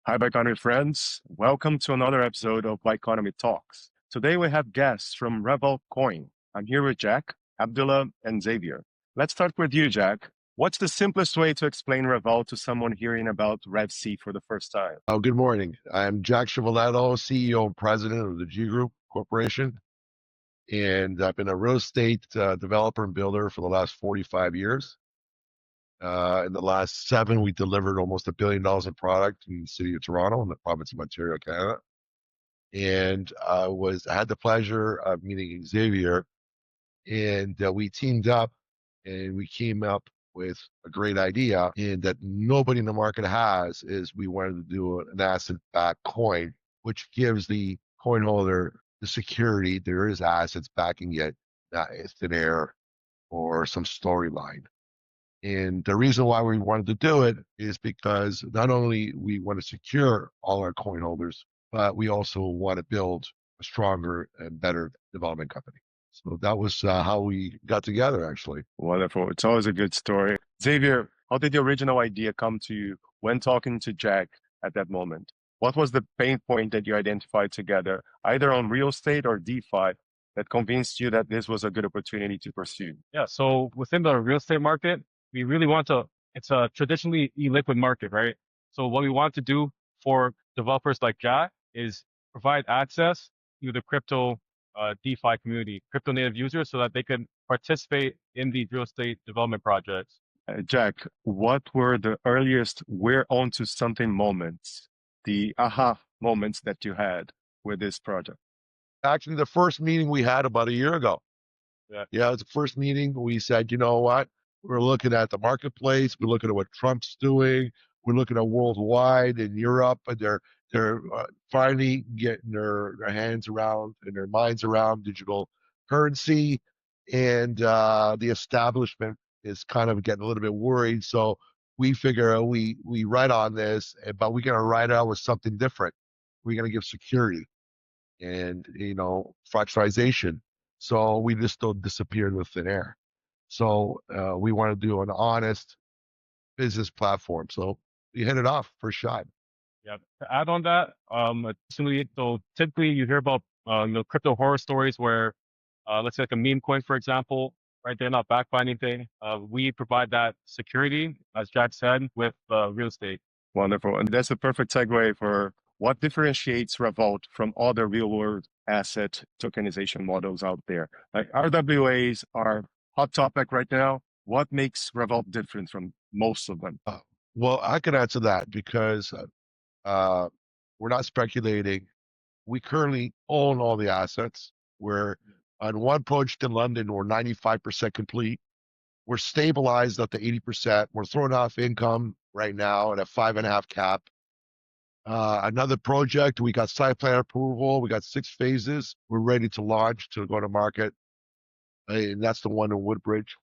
Hi, Biconomy friends. Welcome to another episode of Biconomy Talks. Today we have guests from Ravault Coin. I'm here with Jack, Abdullah, and Xavier. Let's start with you, Jack. What's the simplest way to explain Ravault to someone hearing about RevC for the first time? Oh, good morning. I'm Jack Chiavelletto, CEO and president of the G Group Corporation. And I've been a real estate developer and builder for the last 45 years. In the last 7, we delivered almost $1 billion in product in the city of Toronto and the province of Ontario, Canada. And I had the pleasure of meeting Xavier, and we teamed up and we came up with a great idea, and that nobody in the market has, is we wanted to do an asset-backed coin, which gives the coin holder the security there is assets backing it, not thin air or some storyline. And the reason why we wanted to do it is because not only we want to secure all our coin holders, but we also want to build a stronger and better development company. So that was how we got together, actually. Wonderful. It's always a good story. Xavier, how did the original idea come to you when talking to Jack at that moment? What was the pain point that you identified together, either on real estate or DeFi, that convinced you that this was a good opportunity to pursue? Yeah, so within the real estate market, we really want to, it's a traditionally illiquid market, right? So what we want to do for developers like Jack is provide access to the crypto DeFi community, crypto native users, so that they can participate in these real estate development projects. Jack, what were the earliest we're onto something moments, the aha moments that you had with this project? Actually, the first meeting we had about a year ago. Yeah, it was the first meeting. We said, you know what? We're looking at the marketplace. We're looking at what Trump's doing. We're looking at worldwide in Europe, and they're finally getting their hands around and their minds around digital currency, and the establishment is kind of getting a little bit worried. So we figure we write on this, but we're gonna write out with something different. We're gonna give security and fractionalization. So we just don't disappear into thin air. So we want to do an honest business platform. So we hit it off first shot. Yeah. To add on that, so typically you hear about crypto horror stories where let's say like a meme coin, for example, right? They're not backed by anything. We provide that security, as Jack said, with real estate. Wonderful. And that's a perfect segue for what differentiates Ravault from other real-world asset tokenization models out there. Like RWAs are hot topic right now. What makes Ravault different from most of them? Well, I can answer that because we're not speculating. We currently own all the assets. We're on one project in London, we're 95% complete. We're stabilized up to 80%. We're throwing off income right now at a 5.5 cap. Another project, we got site plan approval. We got 6 phases. We're ready to launch to go to market. And that's the one in Woodbridge,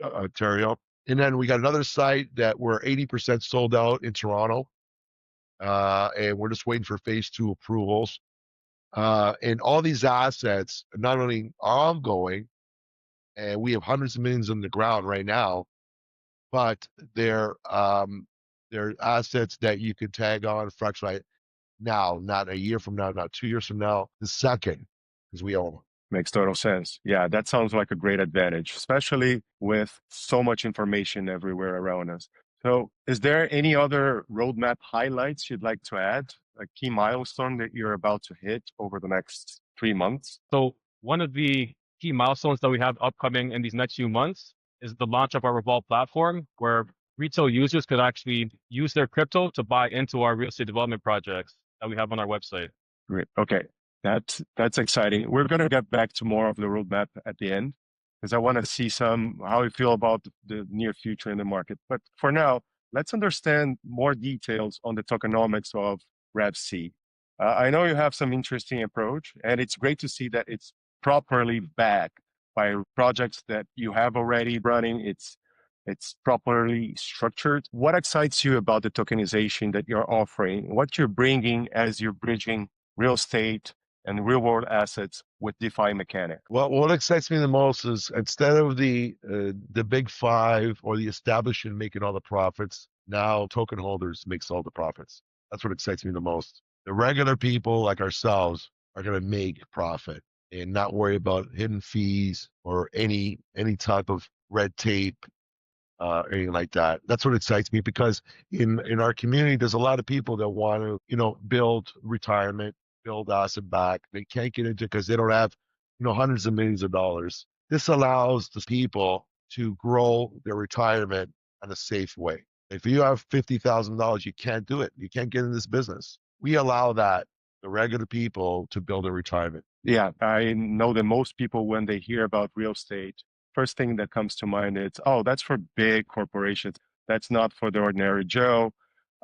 Ontario. And then we got another site that we're 80% sold out in Toronto. And we're just waiting for phase 2 approvals. And all these assets not only are ongoing, and we have hundreds of millions on the ground right now, but they're assets that you can tag on fractionalize now, not a year from now, not 2 years from now, the second, because we own them. Makes total sense. Yeah, that sounds like a great advantage, especially with so much information everywhere around us. So is there any other roadmap highlights you'd like to add, a key milestone that you're about to hit over the next 3 months? So one of the key milestones that we have upcoming in these next few months is the launch of our Ravault platform, where retail users could actually use their crypto to buy into our real estate development projects that we have on our website. Great. Okay. That's exciting. We're going to get back to more of the roadmap at the end, because I want to see how you feel about the near future in the market. But for now, let's understand more details on the tokenomics of RevC. I know you have some interesting approach, and it's great to see that it's properly backed by projects that you have already running. It's properly structured. What excites you about the tokenization that you're offering? What you're bringing as you're bridging real estate and real world assets with DeFi mechanic? Well, what excites me the most is instead of the big five or the establishment making all the profits, now token holders makes all the profits. That's what excites me the most. The regular people like ourselves are going to make profit and not worry about hidden fees or any type of red tape, anything like that. That's what excites me because in our community, there's a lot of people that want to, build retirement, build asset back. They can't get into it because they don't have, hundreds of millions of dollars. This allows the people to grow their retirement in a safe way. If you have $50,000, you can't do it. You can't get in this business. We allow that, the regular people, to build a retirement. Yeah, I know that most people, when they hear about real estate, first thing that comes to mind is, oh, that's for big corporations. That's not for the ordinary Joe.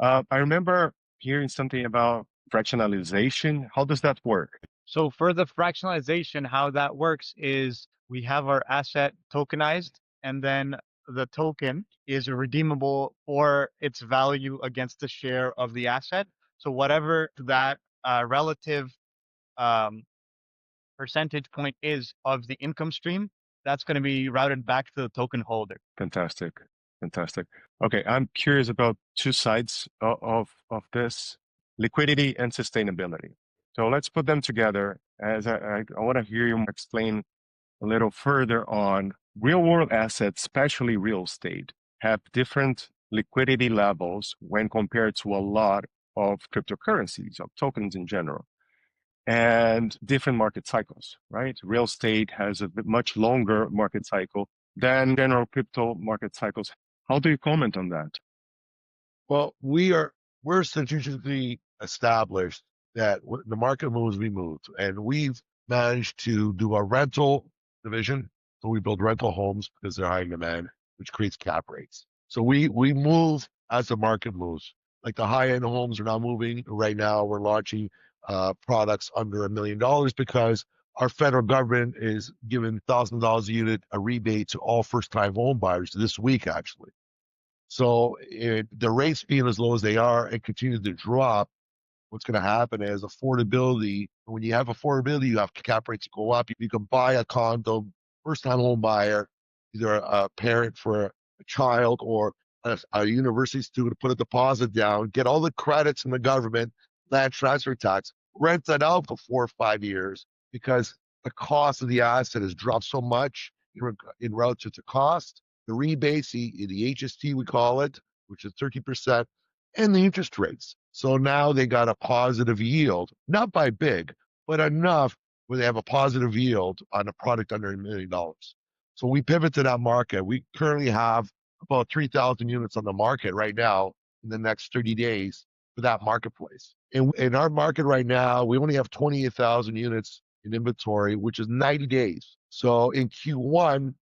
I remember hearing something about fractionalization. How does that work? So for the fractionalization, how that works is we have our asset tokenized, and then the token is redeemable for its value against the share of the asset. So whatever that relative um, percentage point is of the income stream, that's going to be routed back to the token holder. Fantastic. Fantastic. Okay, I'm curious about two sides of this, liquidity and sustainability. So let's put them together as I want to hear you explain a little further on real world assets, especially real estate, have different liquidity levels when compared to a lot of cryptocurrencies, of tokens in general, and different market cycles, right? Real estate has a much longer market cycle than general crypto market cycles. How do you comment on that? Well, we're strategically established that the market moves, we move, and we've managed to do a rental division. So we build rental homes because they're high in demand, which creates cap rates. So we move as the market moves. Like the high end homes are now moving. Right now, we're launching products under $1 million because our federal government is giving $1,000 a unit a rebate to all first time home buyers this week, actually. So the rates being as low as they are and continue to drop, what's going to happen is affordability. When you have affordability, you have cap rates go up. You can buy a condo, first time home buyer, either a parent for a child or a university student, put a deposit down, get all the credits from the government, land transfer tax, rent that out for 4 or 5 years because the cost of the asset has dropped so much in relative to cost. The rebates, the HST we call it, which is 30%, and the interest rates. So now they got a positive yield, not by big, but enough where they have a positive yield on a product under $1 million. So we pivot to that market. We currently have about 3,000 units on the market right now in the next 30 days for that marketplace. And in our market right now, we only have 28,000 units in inventory, which is 90 days. So in Q1,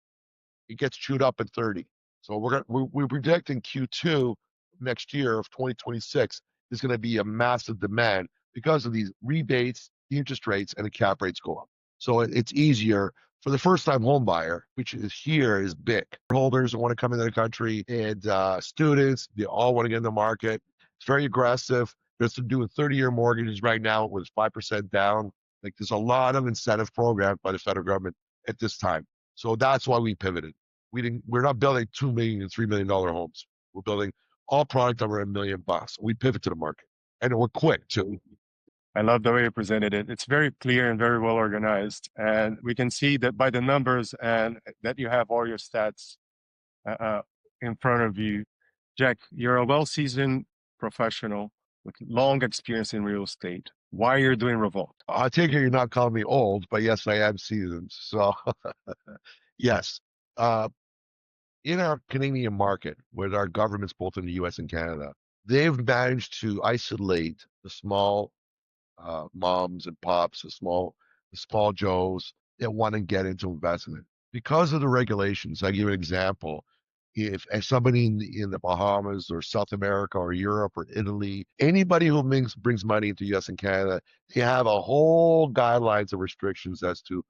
it gets chewed up in 30. So we're predicting Q2 next year of 2026 is going to be a massive demand because of these rebates, the interest rates, and the cap rates go up. So it's easier for the first-time home buyer, which is here is big. Holders want to come into the country, and students, they all want to get in the market. It's very aggressive. Just doing 30-year mortgages right now with 5% down. Like there's a lot of incentive programs by the federal government at this time. So that's why we pivoted. We're not building $2 million and $3 million homes. We're building all product over $1 million. We pivot to the market, and we're quick too. I love the way you presented it. It's very clear and very well organized. And we can see that by the numbers and that you have all your stats in front of you. Jack, you're a well-seasoned professional with long experience in real estate. Why you're doing Ravault? I take it you're not calling me old, but yes, I am seasoned. So yes. In our Canadian market, with our governments both in the US and Canada, they've managed to isolate the small moms and pops, the small Joes that want to get into investment. Because of the regulations, I give an example. If somebody in the Bahamas or South America or Europe or Italy, anybody who brings money into US and Canada, they have a whole guidelines of restrictions as to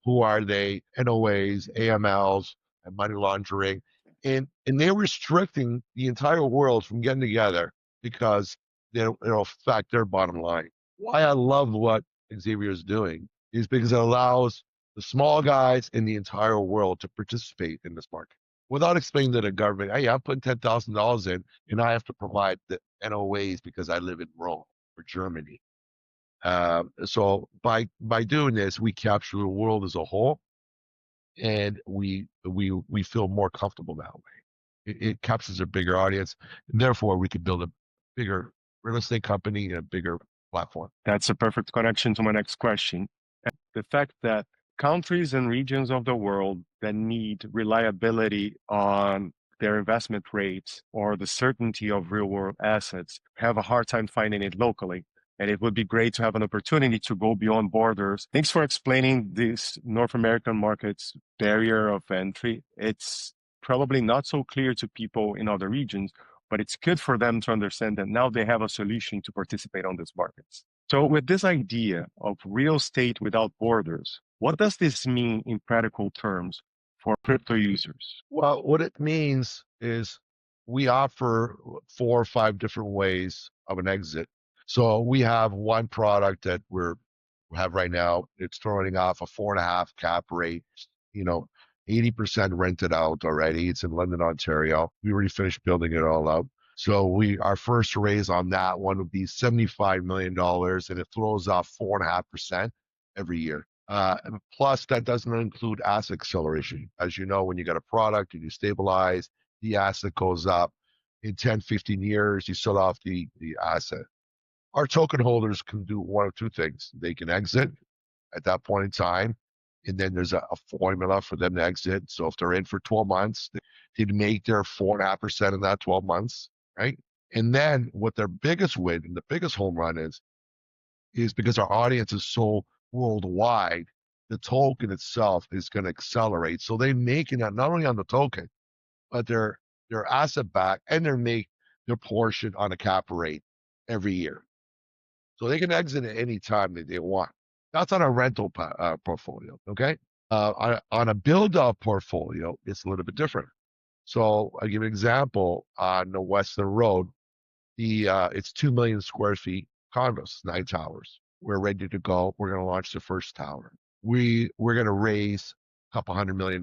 who are they, NOAs, AMLs, and money laundering. And they're restricting the entire world from getting together because it'll affect their bottom line. Why I love what Xavier is doing is because it allows the small guys in the entire world to participate in this market. without explaining to the government, hey, I'm putting $10,000 in and I have to provide the NOAs because I live in Rome or Germany. So by doing this, we capture the world as a whole, and we feel more comfortable that way. It captures a bigger audience, and therefore we could build a bigger real estate company and a bigger platform. That's a perfect connection to my next question. The fact that countries and regions of the world that need reliability on their investment rates or the certainty of real world assets have a hard time finding it locally. And it would be great to have an opportunity to go beyond borders. Thanks for explaining this North American market's barrier of entry. It's probably not so clear to people in other regions, but it's good for them to understand that now they have a solution to participate on these markets. So with this idea of real estate without borders, what does this mean in practical terms for crypto users? Well, what it means is we offer 4 or 5 different ways of an exit. So we have one product that we have right now. It's throwing off a 4.5 cap rate, 80% rented out already. It's in London, Ontario. We already finished building it all out. So our first raise on that one would be $75 million, and it throws off 4.5% every year. Plus, that doesn't include asset acceleration. As you know, when you got a product and you stabilize, the asset goes up. In 10, 15 years, you sell off the asset. Our token holders can do one of two things. They can exit at that point in time, and then there's a formula for them to exit. So if they're in for 12 months, they'd make their 4.5% in that 12 months, right? And then what their biggest win and the biggest home run is because our audience is so worldwide, the token itself is going to accelerate. So they're making that not only on the token, but their asset back, and they make their portion on a cap rate every year. So they can exit at any time that they want. That's on a rental portfolio, okay? On a build-up portfolio, it's a little bit different. So I'll give you an example. On the Western Road, it's 2 million square feet condos, 9 towers. We're ready to go. We're going to launch the first tower. We're going to raise a couple $100 million.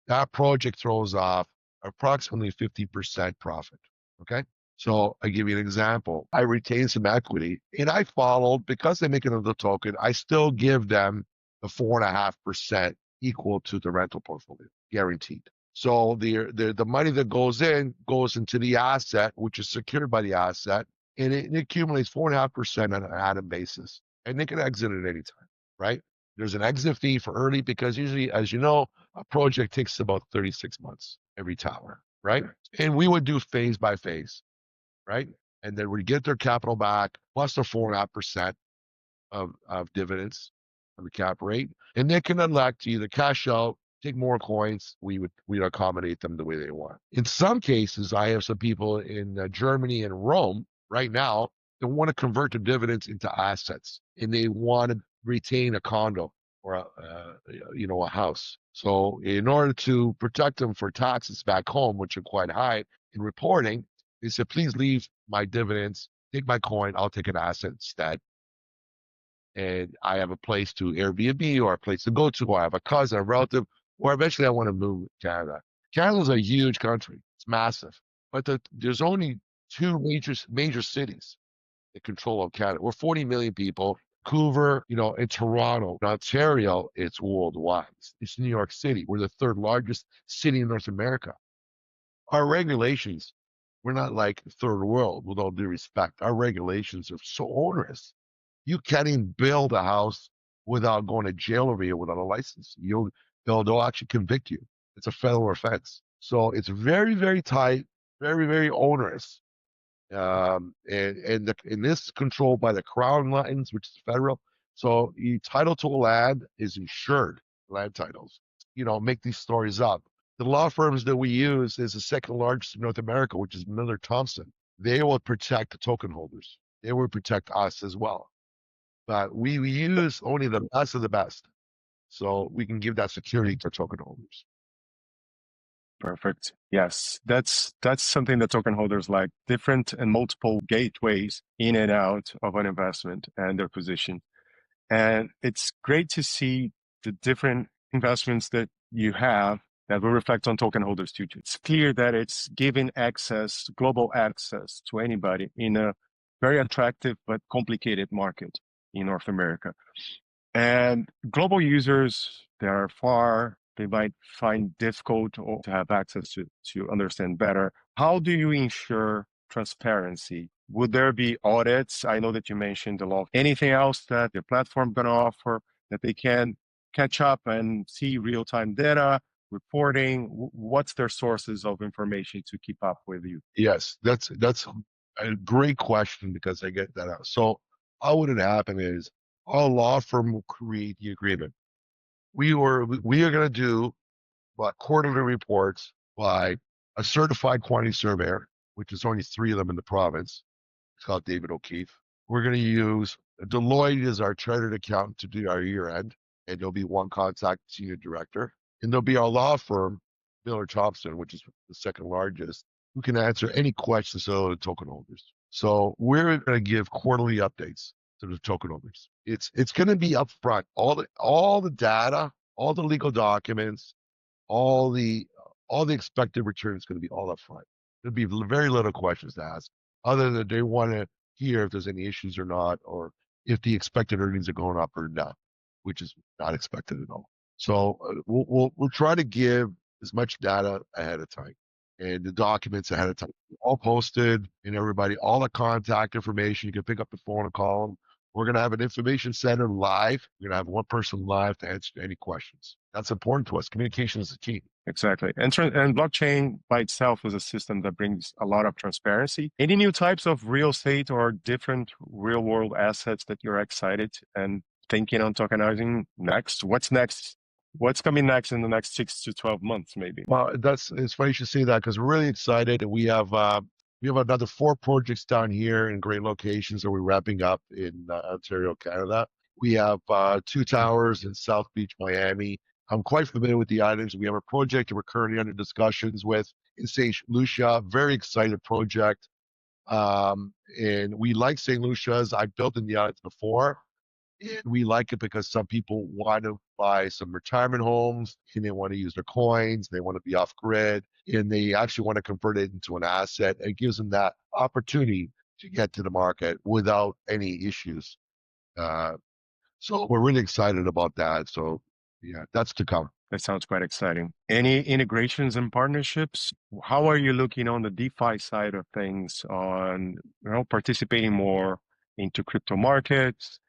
That project throws off approximately 50% profit, okay? So I give you an example. I retain some equity, and I followed, because they make another token, I still give them the 4.5% equal to the rental portfolio, guaranteed. So the money that goes into the asset, which is secured by the asset, and it accumulates 4.5% on an added basis. And they can exit at any time, right? There's an exit fee for early, because usually, as you know, a project takes about 36 months every tower, right? And we would do phase by phase, right? And then we get their capital back plus the 4.5% of dividends on the cap rate, and they can elect to either cash out, take more coins. We'd accommodate them the way they want. In some cases, I have some people in Germany and Rome right now that want to convert the dividends into assets, and they want to retain a condo or a house. So in order to protect them for taxes back home, which are quite high in reporting, they said, please leave my dividends, take my coin, I'll take an asset instead. And I have a place to Airbnb, or a place to go to, or I have a cousin, a relative, or eventually I want to move to Canada. Canada's a huge country. It's massive. But there's only 2 major cities that control Canada. We're 40 million people. Vancouver, in Toronto, in Ontario, it's worldwide. It's New York City. We're the 3rd largest city in North America. Our regulations, we're not like third world, with all due respect. Our regulations are so onerous. You can't even build a house without going to jail over here without a license. They'll actually convict you. It's a federal offense. So it's very, very tight, very, very onerous. And this is controlled by the Crown Lands, which is federal. So the title to land is insured, land titles. Make these stories up. The law firms that we use is the 2nd largest in North America, which is Miller Thompson. They will protect the token holders. They will protect us as well. But we use only the best of the best, so we can give that security to token holders. Perfect. Yes, that's something that token holders like, different and multiple gateways in and out of an investment and their position. And it's great to see the different investments that you have that will reflect on token holders too. It's clear that it's giving access, global access to anybody in a very attractive but complicated market in North America. And global users, they are far, they might find difficult to have access to understand better. How do you ensure transparency? Would there be audits? I know that you mentioned the law. Anything else that the platform going to offer that they can catch up and see real-time data, reporting? What's their sources of information to keep up with you? Yes, that's a great question because I get that out. So how would it happen is our law firm will create the agreement. We are going to do quarterly reports by a certified quantity surveyor, which is only 3 of them in the province. It's called David O'Keefe. We're going to use Deloitte as our chartered accountant to do our year end, and there'll be one contact senior director, and there'll be our law firm, Miller Thompson, which is the second largest, who can answer any questions to the token holders. So we're going to give quarterly updates to the token holders. It's going to be upfront. All the data, all the legal documents, all the expected return is going to be all upfront. There'll be very little questions to ask, other than they want to hear if there's any issues or not, or if the expected earnings are going up or down, which is not expected at all. So we'll try to give as much data ahead of time and the documents ahead of time, all posted, and everybody, all the contact information. You can pick up the phone and call them. We're going to have an information center live. We're going to have one person live to answer any questions. That's important to us. Communication is the key. Exactly. And blockchain by itself is a system that brings a lot of transparency. Any new types of real estate or different real world assets that you're excited and thinking on tokenizing next? What's next? What's coming next in the next 6 to 12 months, maybe? Well, it's funny you should say that because we're really excited. And we have another 4 projects down here in great locations that we're wrapping up in Ontario, Canada. We have 2 towers in South Beach, Miami. I'm quite familiar with the items. We have a project that we're currently under discussions with in St. Lucia. Very excited project. And we like St. Lucia's. I've built in the islands before. And we like it because some people want to buy some retirement homes and they want to use their coins. They want to be off grid and they actually want to convert it into an asset. It gives them that opportunity to get to the market without any issues. So we're really excited about that. So yeah, that's to come. That sounds quite exciting. Any integrations and partnerships? How are you looking on the DeFi side of things on participating more into crypto markets?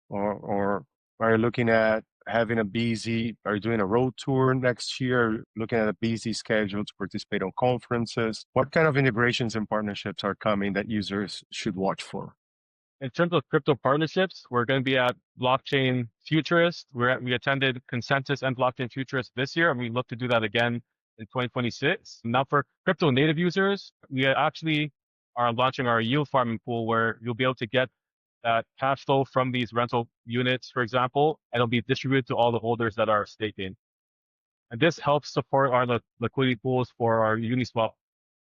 Or are you looking at having a BZ? Are you doing a road tour next year? Looking at a BZ schedule to participate on conferences? What kind of integrations and partnerships are coming that users should watch for? In terms of crypto partnerships, we're going to be at Blockchain Futurist. We attended Consensus and Blockchain Futurist this year, and we look to do that again in 2026. Now, for crypto native users, we actually are launching our yield farming pool where you'll be able to get that cash flow from these rental units, for example, and it'll be distributed to all the holders that are staking. And this helps support our liquidity pools for our Uniswap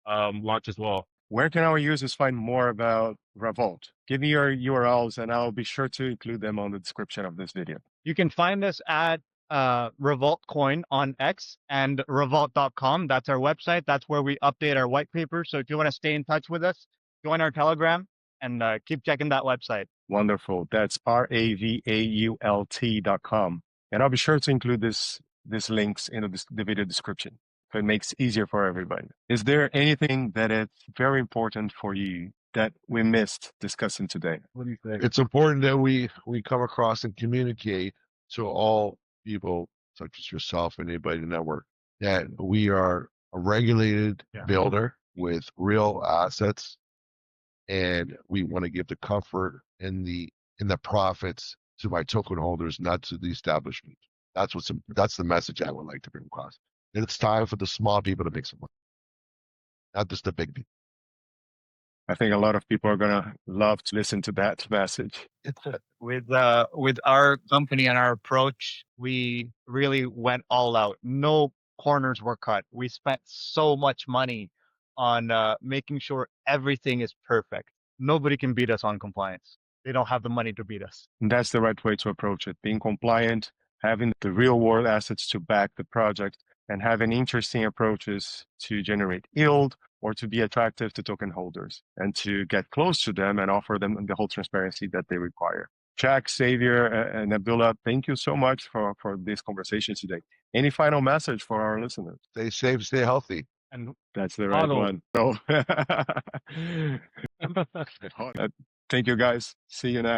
launch as well. Where can our users find more about Ravault? Give me your URLs and I'll be sure to include them on the description of this video. You can find us at Ravault Coin on X and Ravault.com. That's our website. That's where we update our white paper. So if you want to stay in touch with us, join our Telegram and keep checking that website. Wonderful. That's Ravault.com. And I'll be sure to include these links in the video description. So it makes it easier for everybody. Is there anything that is very important for you that we missed discussing today? What do you think? It's important that we come across and communicate to all people, such as yourself and anybody in the network, that we are a regulated builder with real assets, and we want to give the comfort and the profits to my token holders, not to the establishment. That's the message I would like to bring across. And it's time for the small people to make some money, not just the big people. I think a lot of people are gonna love to listen to that message. With our company and our approach, we really went all out. No corners were cut. We spent so much money on making sure everything is perfect. Nobody can beat us on compliance. They don't have the money to beat us. And that's the right way to approach it. Being compliant, having the real world assets to back the project. and having interesting approaches to generate yield or to be attractive to token holders and to get close to them and offer them the whole transparency that they require. Jack, Xavier, and Abdullah, thank you so much for this conversation today. Any final message for our listeners? Stay safe, stay healthy. And That's the right one. So, thank you, guys. See you next.